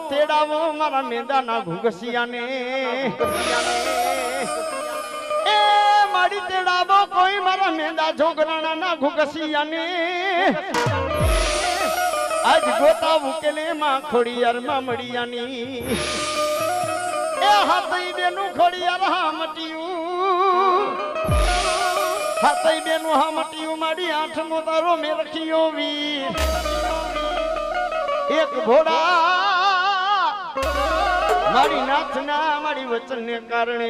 તેડાવો મારા મેંદાના ઘુઘસિયાને એ મારી તેડાવો કોઈ મારા મેંદા જોગરાણાના ઘુઘસિયાને આજ ગોતા ઉકેલે માં ખોડિયાર માં મળિયાની એ હાથઈ બેનું ખોડિયાર હામટિયું હાથઈ બેનું હામટિયું મારી આઠમો તારો મે રખિયો વીર એક ઘોડા મારી નાથના મારી વચનને કારણે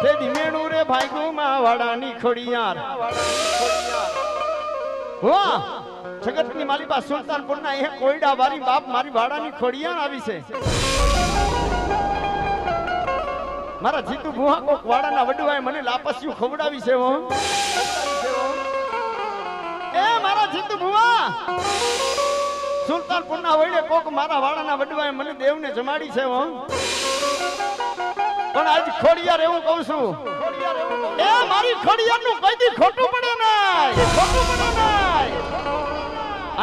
તેદી મેણું રે ભાઈગું માં વાડાની ખોડિયાર વાહ જગતની માલિકા સુલતાનપુરના એ કોયડા વારી બાપ મારી વાડાની ખોડિયાર આવી છે મારા જીતુ ભુવા કોક વાડાના વડવાએ મને લાપસ્યું ખવડાવી છે હો એ મારા જીતુ ભુવા સુલતાનપુરના વડે કોક મારા વાડાના વડવાએ મને દેવને જમાડી છે હો પણ આજ ખોડિયાર એવું કહું છું એ મારી ખોડિયારનું કઈથી ખોટું પડે નહીં ખોટું પડે નહીં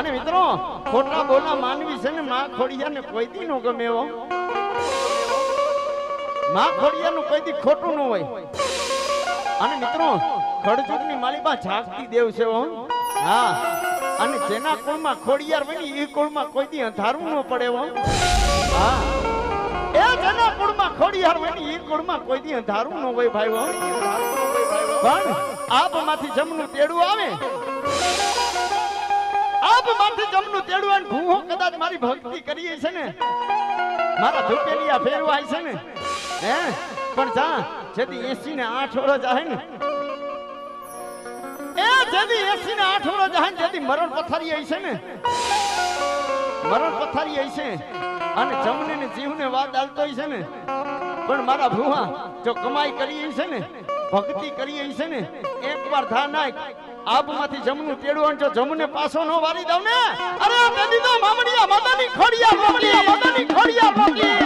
અને મિત્રો ખોટા બોલા માનવી છે ને માં ખોડિયારને કોઈથી નો ગમે હો માં ખોડિયારનું કઈથી ખોટું ન હોય અને મિત્રો ખડજુગની માલિકા જાગતી દેવ છે હો હા અને જેના કુળમાં ખોડિયાર બની એ કુળમાં કોઈથી અંધારું ન પડે હો હા એ જેના કુળમાં ખોડિયાર બની એ કુળમાં કોઈથી અંધારું ન હોય ભાઈ હો પણ આપમાંથી જમનું તેડું આવે આપમાંથી જમનું તેડું આવે ભૂહો કદાચ મારી ભક્તિ કરીએ છે ને મારા ધુકેલિયા ફેરવાય છે ને હે પણ જા જેથી 80 ને 8 વર્ષ આવે ને એ જેથી 80 ને 8 વર્ષ જાય જેથી મરણ પથારી આવી છે ને મરણ પથારી આવી છે અને જમને ને જીવને વાત આલતો છે ને પણ મારા ભુવા જો કમાઈ કરી છે ને ભક્તિ કરી છે ને એકવાર ધા નાખ આપમાંથી જમનું તેડું જો જમને પાછો નો વારી દઉં ને અરે તેદી તો મામડિયા માતાની ખોડિયા મામડિયા માતાની ખોડિયા મોકલી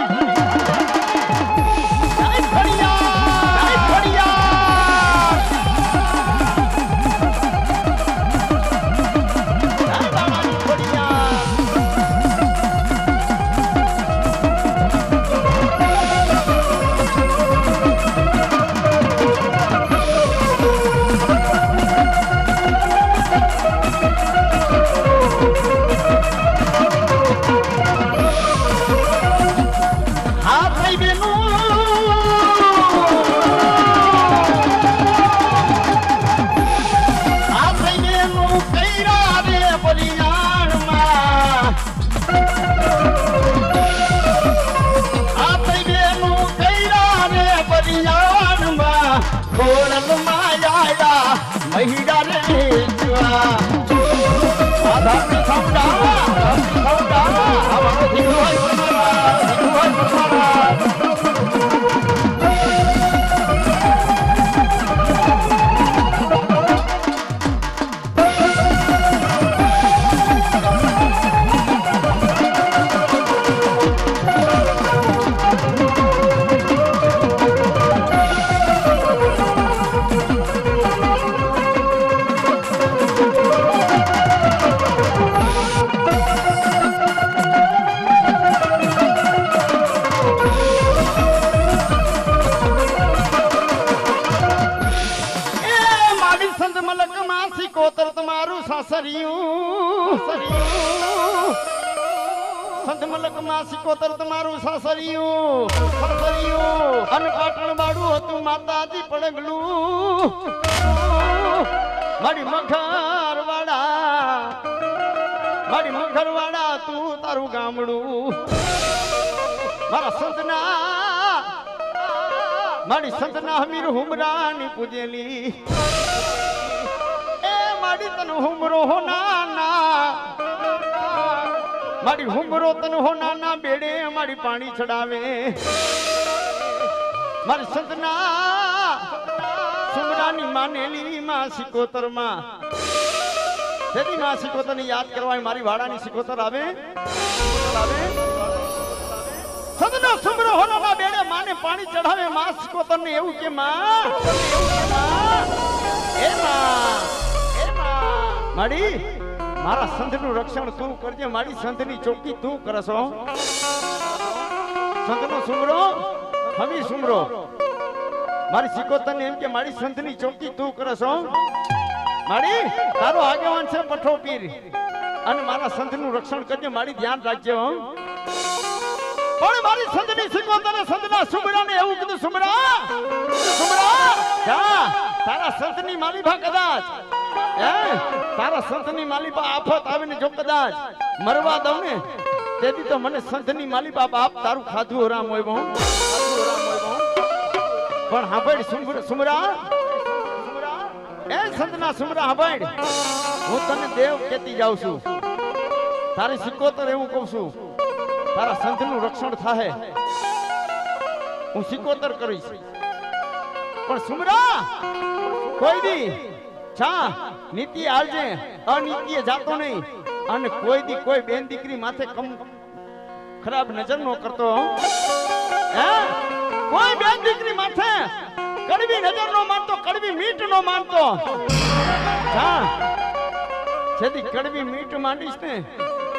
સંત મલક માં સિકોતર તમારું સાસરિયું અને પાટણ બાડું હતું માતાજી પડગલું મારી મખર વાડા મારી મંગળવાડા તું તારું ગામડું મારા સંતના મારી સંતના હમીર હુમરાની પૂજેલી એ મારી તન હુમરો હો નાના મારી હુમરો તન હો નાના બેડે મારી પાણી ચડાવે મારી સંતના સુમરાની માનેલી માં સિકોતર માં તેની માં સિકોતર ને યાદ કરવા મારી વાડાની સિકોતર આવે સદનો સુમરો હોનામાં બેડે માને પાણી ચઢાવે માં સિકોતર ને એવું કે માં એ માડી મારા સંતનું રક્ષણ તું કરજે મારી સંતની ચોકી તું કરશો સંતનો સુમરો હમી સુમરો મારી સિકોતર ને એમ કે મારી સંતની ચોકી તું કરશો માડી તારો આગેવાન છે પઠો પીર અને મારા સંતનું રક્ષણ કરજે મારી ધ્યાન રાખજો પણ મારી સંતની સિકોતર સંતના સુમરાને એવું કીધું સુમરા જા તારા સંતની માલિભા કદાચ તારા સંતની માલિબા આફત આવે ને જો કદાચ મરવા દઉં ને તેથી તો મને સંતની માલિબા બાપ તારું ખાધું હરામ હોય બહુ પણ હાંભળ સુમરા એ સંતના સુમરા હાંભળ હું તને દેવ કહેતી જાઉં છું તારી સિકોતર એવું કહું છું તારા સંતનું રક્ષણ થાય હું સિકોતર કરીશ પણ સુમરા કોઈ દી છા નીતિ આવજે અનીતિએ જાતો નહીં અને કોઈ દી કોઈ બેન દીકરી માથે ખરાબ નજર નો કરતો હે કોઈ બેન દીકરી માથે કડવી નજર નો માનતો કડવી મીઠ નો માનતો હા જેથી કડવી મીઠ માંડીશ ને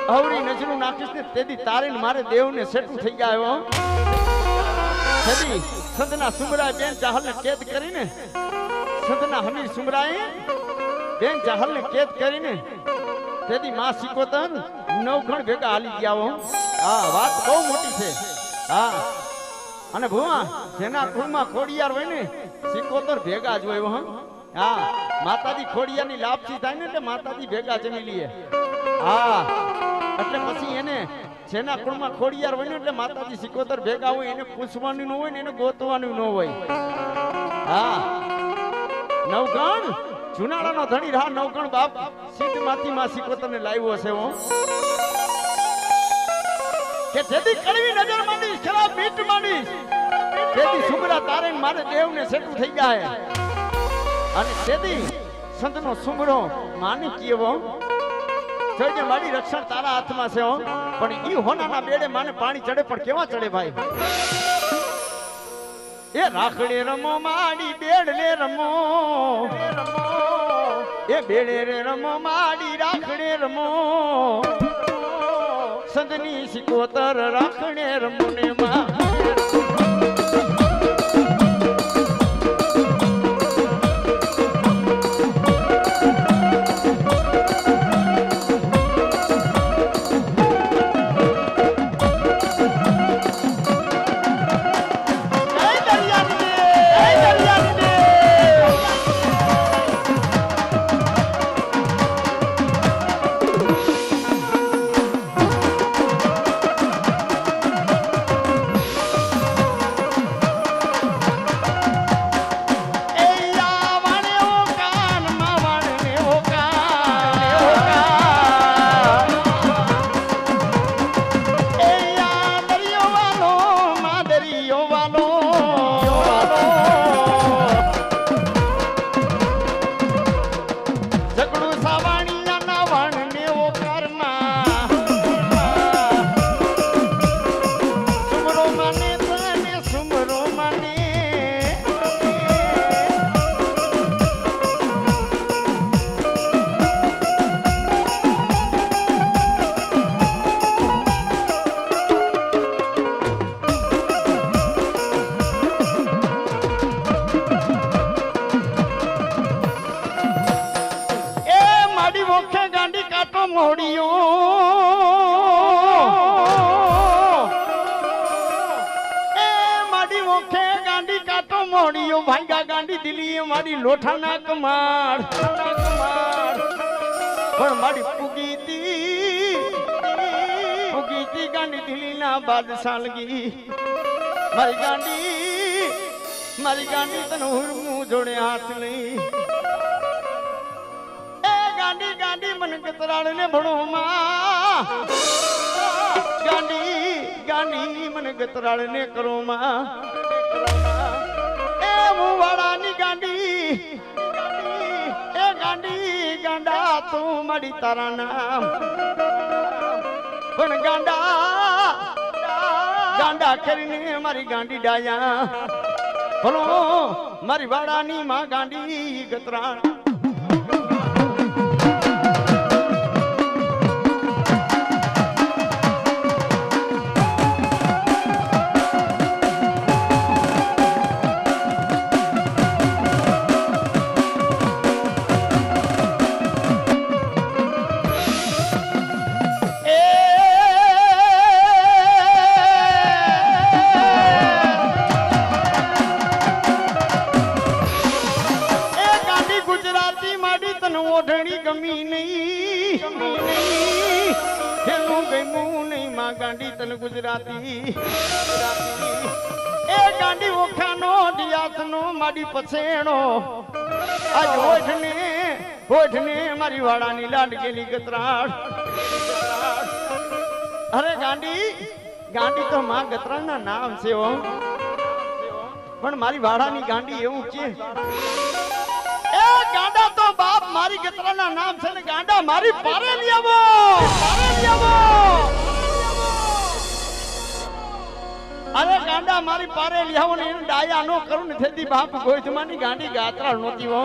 અવરી નજરું નાખીશ ને તેથી તારે ને મારે દેવને સેટું થઈ જાય જેથી સંતના સુમરાએ બેન ચાહલને કેદ કરીને સંતના હમીર સુમરાએ બેન ચાહલને કેદ કરીને તેથી માં સિકોતર નવખણ ભેગા હાલી ગયા હા વાત બહુ મોટી છે હા અને ભુવા જેના કુળમાં ખોડિયાર હોય ને સિકોતર ભેગા જ હોય હા માતાજી ખોડિયારની લાપસી થાય ને એટલે માતાજી ભેગા જમી લઈએ હા એટલે પછી એને જેના કુળમાં ખોડિયાર હોય ને એટલે માતાજી સિકોતર ભેગા હોય એને પૂછવાનું ન હોય ને એને ગોતવાનું ન હોય હા નવગણ જુનાળાનો ધણી રહા નવગણ બાપ સિદ્ધ માંથી માં સિકોતર ને લાવ્યો હશે કે જેથી કડવી નજર માંડીશ ખરાબ મીઠ માંડીશ તેથી સુમરા તારે મારે દેવને સેટું થઈ જાય અને તેથી સંતનો સુમરો માની કીવો જોજે મારી રક્ષણ તારા હાથમાં છે પણ ઈ હોનાના બેડે માને પાણી ચડે પણ કેવા ચડે ભાઈ એ રાખડે રમો માડી બેડલે રમો એ બેડે રે રમો માડી રાખડે રમો સંતની સિકોતર રાખડે રમો ને માં મોડિયો એ માડી ઓખે ગાંડી કાટો મોડિયો ભાંગા ગાંડી દિલી મારી લોઠાના કમાડ પણ મારી પૂગી દી ઉગીતી ગાંડી દિલ્હીના બાદશાહલગી મારી ગાંડી તને હુરમું જોડે હાથ લઈ એ ગાંડી મને કતરાળ ને ભણો માં ગાંડી મને કતરાળ ને કરો માં એ હું વાળાની ગાંડી એ ગાંડા તું મારી તારા નામ પણ ગાંડા કરીને મારી ગાંડી ડાયા ભલો મારી વાડાની માં ગાંડી ગતરાણ ઓઢણી ગમી નહીં ખેલું ગમ્યું નહીં માં ગાંડી તને ગુજરાતી એ ગાંડી ઓખાનો દિયાસનો માડી પછેણો આજ ઓઢને મારી વાડાની લાડકેલી ગતરાળ અરે ગાંડી તો માં ગતરાળના નામ છે હો પણ મારી વાડાની ગાંડી એવું છે ગાંડા તો બાપ મારી ગતરાના નામ છે ને ગાંડા મારી પારે લીયાવો અરે ગાંડા મારી પારે લીયાવો ને ડાયા નો કરું ને થેતી બાપ ગોઈતમાની ગાંડી ગાતરાળ નોતી હો